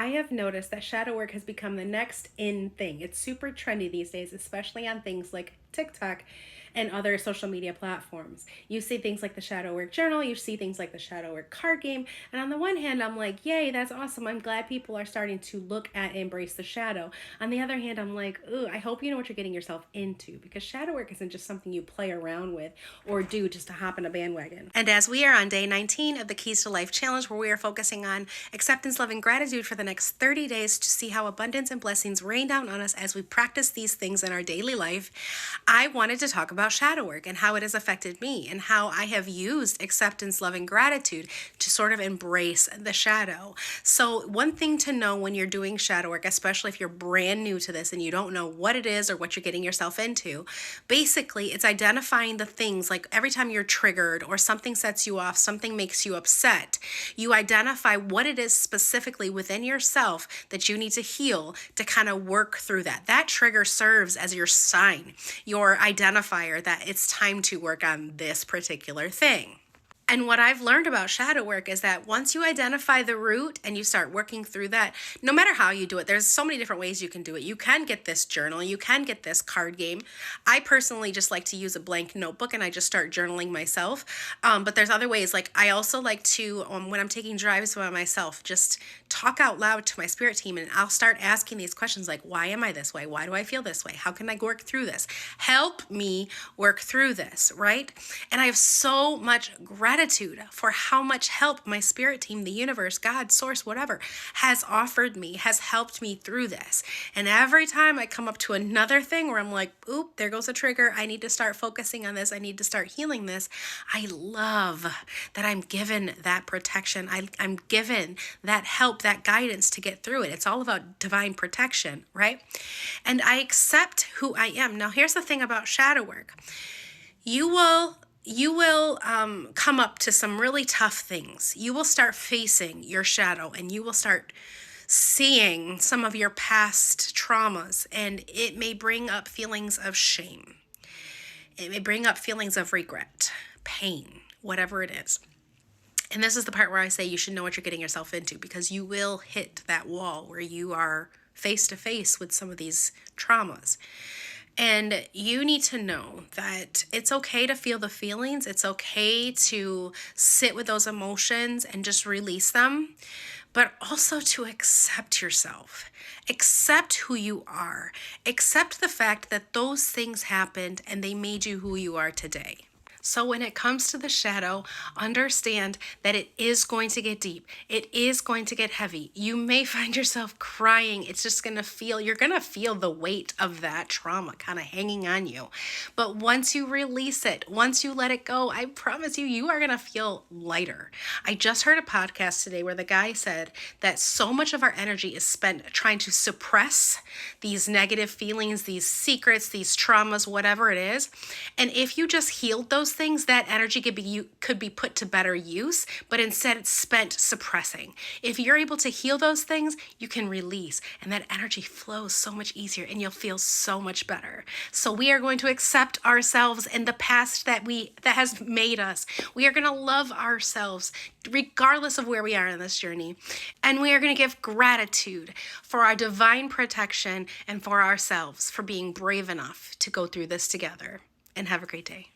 I have noticed that shadow work has become the next in thing. It's super trendy these days, especially on things like TikTok and other social media platforms. You see things like the shadow work journal, you see things like the shadow work card game. And on the one hand, I'm like, yay, that's awesome. I'm glad people are starting to look at and embrace the shadow. On the other hand, I'm like, ooh, I hope you know what you're getting yourself into, because shadow work isn't just something you play around with or do just to hop in a bandwagon. And as we are on day 19 of the Keys to Life Challenge, where we are focusing on acceptance, love, and gratitude for the next 30 days to see how abundance and blessings rain down on us as we practice these things in our daily life, I wanted to talk about shadow work and how it has affected me and how I have used acceptance, love, and gratitude to sort of embrace the shadow. So one thing to know when you're doing shadow work, especially if you're brand new to this and you don't know what it is or what you're getting yourself into, basically it's identifying the things, like every time you're triggered or something sets you off, something makes you upset, you identify what it is specifically within yourself that you need to heal to kind of work through that. That trigger serves as your sign, your identifier that it's time to work on this particular thing. And what I've learned about shadow work is that once you identify the root and you start working through that, no matter how you do it, there's so many different ways you can do it. You can get this journal, you can get this card game. I personally just like to use a blank notebook and I just start journaling myself. But there's other ways. Like I also like to, when I'm taking drives by myself, just talk out loud to my spirit team and I'll start asking these questions like, why am I this way? Why do I feel this way? How can I work through this? Help me work through this, right? And I have so much gratitude for how much help my spirit team, the universe, God, source, whatever, has offered me, has helped me through this. And every time I come up to another thing where I'm like, oop, there goes a trigger. I need to start focusing on this. I need to start healing this. I love that I'm given that protection. I'm given that help, that guidance to get through it. It's all about divine protection, right? And I accept who I am. Now, here's the thing about shadow work. You will come up to some really tough things. You will start facing your shadow and you will start seeing some of your past traumas, and it may bring up feelings of shame. It may bring up feelings of regret, pain, whatever it is. And this is the part where I say you should know what you're getting yourself into, because you will hit that wall where you are face to face with some of these traumas. And you need to know that it's okay to feel the feelings. It's okay to sit with those emotions and just release them, but also to accept yourself. Accept who you are. Accept the fact that those things happened and they made you who you are today. So when it comes to the shadow, understand that it is going to get deep. It is going to get heavy. You may find yourself crying. It's just going to you're going to feel the weight of that trauma kind of hanging on you. But once you release it, once you let it go, I promise you, you are going to feel lighter. I just heard a podcast today where the guy said that so much of our energy is spent trying to suppress these negative feelings, these secrets, these traumas, whatever it is. And if you just healed those things, that energy could be put to better use, but instead it's spent suppressing. If you're able to heal those things, you can release, and that energy flows so much easier and you'll feel so much better. So we are going to accept ourselves in the past that has made us. We are going to love ourselves regardless of where we are in this journey. And we are going to give gratitude for our divine protection and for ourselves for being brave enough to go through this together. And have a great day.